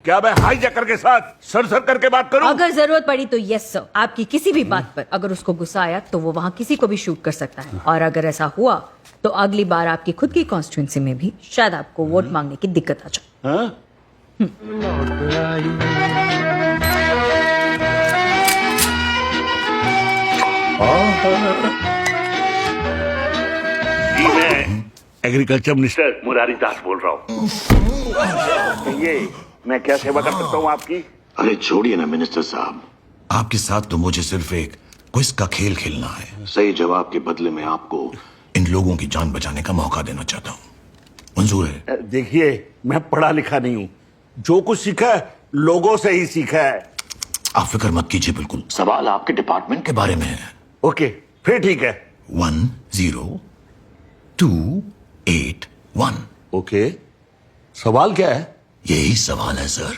क्या मैं हाईजैकर के साथ सर सर करके बात करूं? अगर जरूरत पड़ी तो यस सर, आपकी किसी भी बात पर अगर उसको गुस्सा आया तो वो वहाँ किसी को भी शूट कर सकता है, और अगर ऐसा हुआ तो अगली बार आपकी खुद की कॉन्स्टिट्यूंसी में भी शायद आपको वोट मांगने की दिक्कत आ जाए। हाँ? जी, मैं एग्रीकल्चर मिनिस्टर मुरारी दास बोल रहा हूँ। ये मैं क्या सेवा कर सकता हूँ आपकी? अरे छोड़िए ना मिनिस्टर साहब, आपके साथ तो मुझे सिर्फ एक क्विज का खेल खेलना है। सही जवाब के बदले में आपको इन लोगों की जान बचाने का मौका देना चाहता हूँ। मंजूर है? देखिए, मैं पढ़ा लिखा नहीं हूँ, जो कुछ सीखा है लोगों से ही सीखा है। आप फिक्र मत कीजिए, बिल्कुल सवाल आपके डिपार्टमेंट के बारे में है। ओके, फिर ठीक है। 10281। ओके, सवाल क्या है? यही सवाल है सर।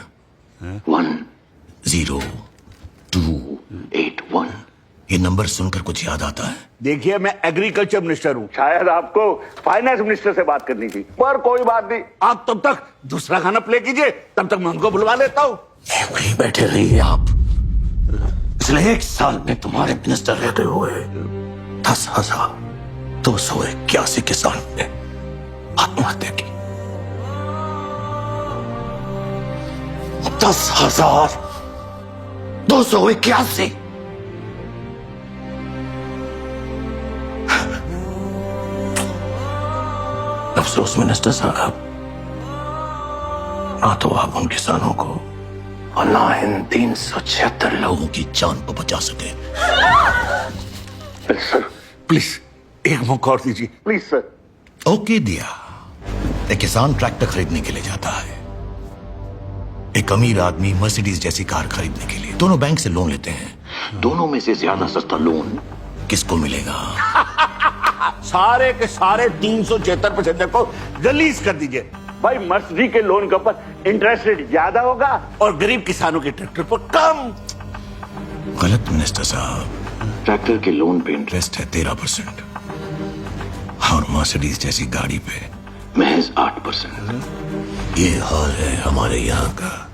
10281। ये नंबर सुनकर कुछ याद आता है? देखिए, मैं एग्रीकल्चर मिनिस्टर हूँ, शायद आपको फाइनेंस मिनिस्टर से बात करनी थी, पर कोई बात नहीं, आप तब तक दूसरा गाना प्ले कीजिए, तब तक मैं उनको बुलवा लेता हूँ। वहीं बैठे रहिए आप। पिछले 1 साल में तुम्हारे मिनिस्टर रहते हुए 10,281 किसान ने आत्महत्या की। 10,281। अफसोस मिनिस्टर साहब, ना तो आप उन किसानों को और ना इन 376 लोगों की जान को बचा सके। सर प्लीज एक मौका और दीजिए, प्लीज सर। ओके दिया। एक किसान ट्रैक्टर खरीदने के लिए जाता है, एक अमीर आदमी मर्सिडीज जैसी कार खरीदने के लिए। दोनों बैंक से लोन लेते हैं। दोनों में से ज्यादा सस्ता लोन किसको मिलेगा? सारे के सारे 376 पैसेंजर को रिलीज कर दीजिए। भाई, मर्सिडीज के लोन के ऊपर इंटरेस्ट रेट ज्यादा होगा और गरीब किसानों के ट्रैक्टर पर कम। गलत मिनिस्टर साहब, ट्रैक्टर के लोन पे इंटरेस्ट है 13% और मर्सिडीज जैसी गाड़ी पे महज 8%। ये हाल है हमारे यहाँ का।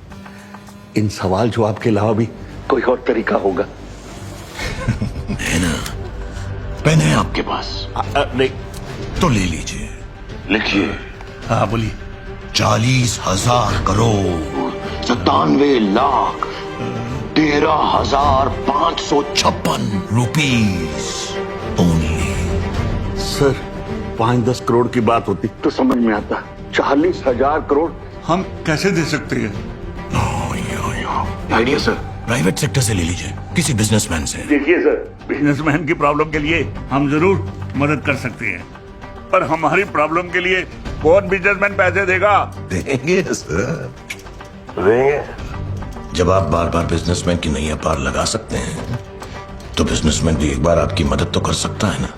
इन सवाल जवाब के अलावा भी कोई और तरीका होगा? है ना? पेन है आपके पास? नहीं। तो ले लीजिए, लिखिए। हाँ बोलिए। 40,000 crore 97,13,556 rupees only. Sir, 5-10 crore की बात होती तो समझ में आता, 40,000 करोड़ हम कैसे दे सकते हैं? Idea sir. प्राइवेट सेक्टर से ले लीजिए, किसी बिजनेसमैन से। देखिए सर, बिजनेसमैन की प्रॉब्लम के लिए हम जरूर मदद कर सकते हैं, पर हमारी प्रॉब्लम के लिए कौन बिजनेसमैन पैसे देगा? देंगे सर, देंगे। जब आप बार बार बिजनेसमैन की नैया पार लगा सकते हैं, तो बिजनेसमैन भी एक बार आपकी मदद तो कर सकता है ना।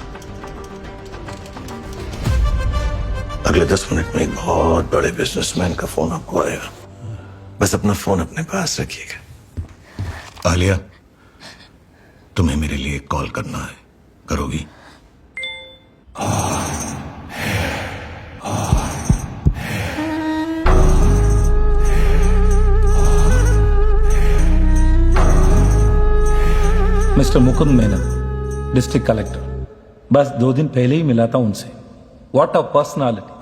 अगले 10 मिनट में एक बहुत बड़े बिजनेसमैन का फोन आपको आएगा। बस अपना फोन अपने पास रखिएगा। आलिया, तुम्हें मेरे लिए कॉल करना है, करोगी? Mister Mukund Menon, district collector. बस 2 दिन पहले ही मिला था उनसे। What a personality.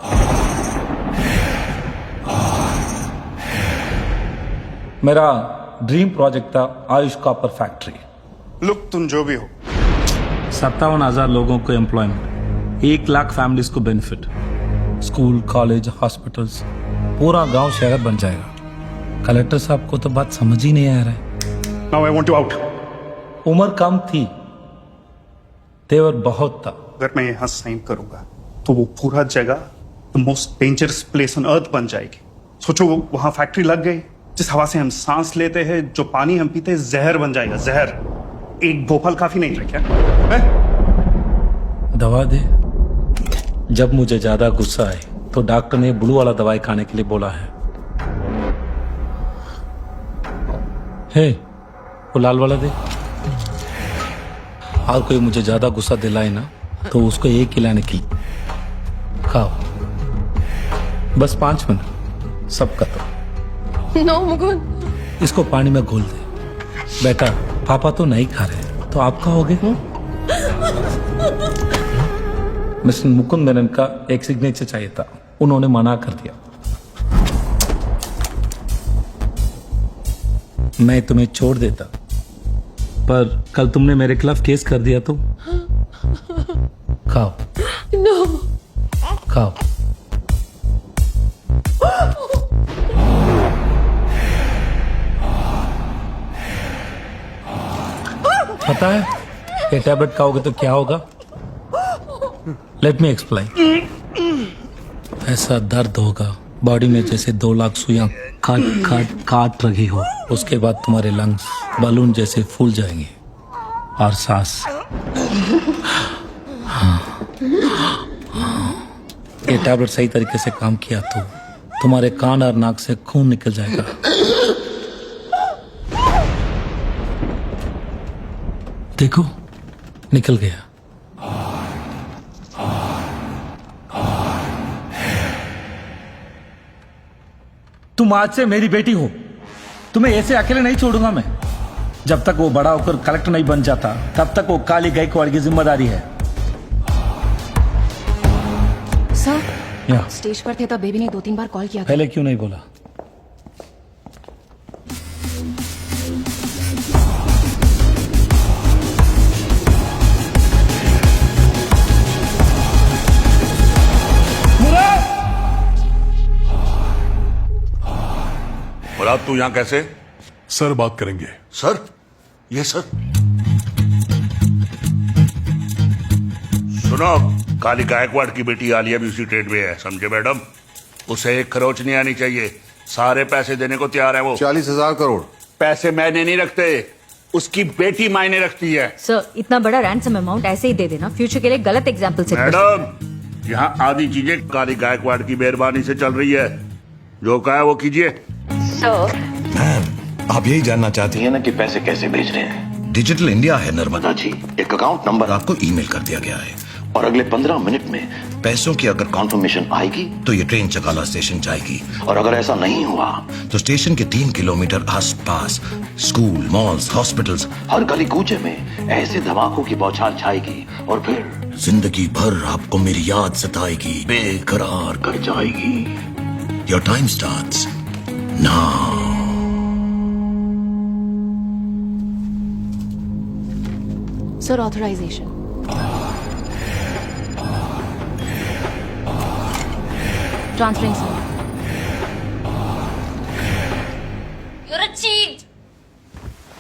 मेरा ड्रीम प्रोजेक्ट था आयुष कॉपर फैक्ट्री। लुक, तुम जो भी हो, 57,000 लोगों को एम्प्लॉयमेंट, 1 लाख फैमिलीज को बेनिफिट, स्कूल, कॉलेज, हॉस्पिटल्स, पूरा गांव शहर बन जाएगा। कलेक्टर साहब को तो बात समझ ही नहीं आ रहा है। Now I want you out. उम्र कम थी, तेवर बहुत था। अगर मैं यहां साइन करूंगा तो वो पूरा जगह the most dangerous place on earth बन जाएगी। सोचो, वहां फैक्ट्री लग गई, जिस हवा से हम सांस लेते हैं, जो पानी हम पीते हैं, जहर बन जाएगा, जहर। एक भोपाल काफी नहीं था क्या? दवा दे। जब मुझे ज्यादा गुस्सा आए तो डॉक्टर ने ब्लू वाला दवाई खाने के लिए बोला है। हे, वो लाल वाला दे। और कोई मुझे ज्यादा गुस्सा दिलाए ना तो उसको एक खिलाने की खाओ। बस 5 मिनट, सब खत्म। नो मुकुंद। इसको पानी में घोल दे। बेटा पापा तो नहीं खा रहे तो आप खाओगे? मिस्टर मुकुंद मेनन का एक सिग्नेचर चाहिए था, उन्होंने मना कर दिया। मैं तुम्हें छोड़ देता, पर कल तुमने मेरे खिलाफ केस कर दिया तो। खाओ नो। खाओ। पता है ये टैबलेट खाओगे तो क्या होगा? Let me explain. ऐसा दर्द होगा बॉडी में जैसे 2 लाख सुइयां काट रही हो। उसके बाद तुम्हारे लंग्स बलून जैसे फूल जाएंगे और सांस। ये टैबलेट सही तरीके से काम किया तो तुम्हारे कान और नाक से खून निकल जाएगा। देखो निकल गया। तुम आज से मेरी बेटी हो, तुम्हें ऐसे अकेले नहीं छोड़ूंगा मैं। जब तक वो बड़ा होकर कलेक्टर नहीं बन जाता तब तक वो काली गायकवाड़ की जिम्मेदारी है। सर या स्टेज पर थे तब बेबी ने 2-3 बार कॉल किया था। पहले क्यों नहीं बोला? मुराद तू यहाँ कैसे? सर बात करेंगे। सर? ये सर? सुनो, काली गायकवाड़ की बेटी आलिया भी उसी ट्रेड में है, समझे मैडम? उसे एक खरोच नहीं आनी चाहिए। सारे पैसे देने को तैयार है वो। 40,000 करोड़। पैसे मैंने नहीं रखते, उसकी बेटी मायने रखती है। सर इतना बड़ा रैंसम अमाउंट ऐसे ही दे देना फ्यूचर के लिए गलत एग्जाम्पल सेट कर सकते हैं। मैडम यहाँ आधी चीजें काली गायकवाड़ की मेहरबानी से चल रही है। जो कहा है वो कीजिए। मैम आप यही जानना चाहती हैं ये ना कि पैसे कैसे भेज रहे हैं। डिजिटल इंडिया है नर्मदा जी, एक अकाउंट नंबर आपको ईमेल कर दिया गया है और अगले 15 मिनट में पैसों की अगर कॉन्फर्मेशन आएगी तो ये ट्रेन चकाला स्टेशन जाएगी और अगर ऐसा नहीं हुआ तो स्टेशन के 3 किलोमीटर आसपास स्कूल, मॉल्स, हॉस्पिटल्स, हर गली कूचे में ऐसे धमाकों की बौछार छाएगी और फिर जिंदगी भर आपको मेरी याद सताएगी, बेकरार कर जाएगी। Your time starts now. Sir authorisation. Transferring sir. You're a cheat!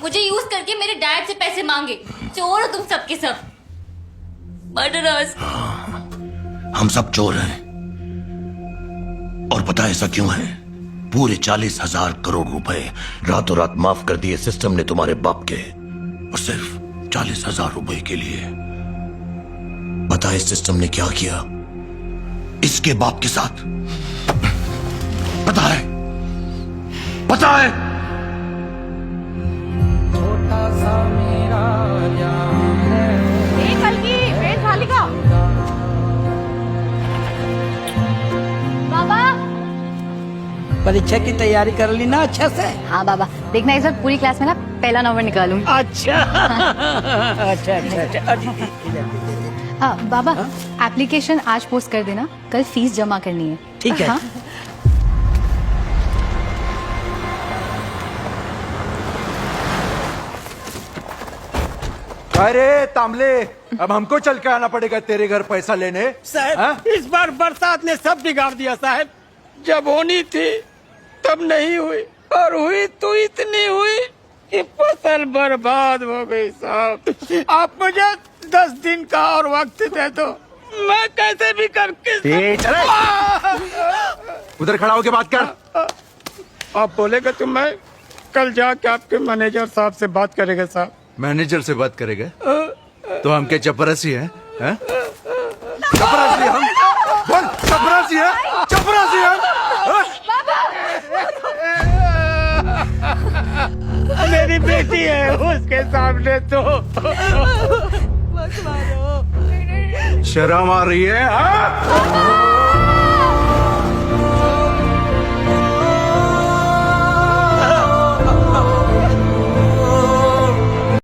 मुझे यूज करके मेरे डैड से पैसे मांगे। चोर हो तुम सबके सब। मर्डरर्स। हम सब चोर हैं और पता है ऐसा क्यों है? पूरे 40,000 करोड़ रुपए रातों रात माफ कर दिए सिस्टम ने तुम्हारे बाप के, और सिर्फ 40,000 रुपए के लिए। पता है सिस्टम ने क्या किया इसके बाप के साथ? पता है? पता है? बाबा परीक्षा की तैयारी कर ली ना अच्छे से? हाँ बाबा, देखना इस बार पूरी क्लास में ना पहला नंबर निकालूंगी। अच्छा अच्छा अच्छा अच्छा। हाँ बाबा, एप्लीकेशन आज पोस्ट कर देना, कल फीस जमा करनी है। ठीक है। हाँ? अरे तामले, अब हमको चल के आना पड़ेगा तेरे घर पैसा लेने। साहब इस बार बरसात ने सब बिगाड़ दिया साहब। जब होनी थी तब नहीं हुई, और हुई तो इतनी हुई कि फसल बर्बाद हो गई साहब। आप मुझे 10 दिन का और वक्त दे दो, मैं कैसे भी करके। चले उधर खड़ा होके बात कर। आप बोलेगा तो मैं कल जाके आपके मैनेजर साहब से बात करेगा साहब। मैनेजर से बात करेगा तो हम क्या चपरासी हैं? चपरासी हम? बोल, चपरासी है? चपरासी है? मेरी बेटी है, उसके सामने तो शर्म आ रही है? हाँ?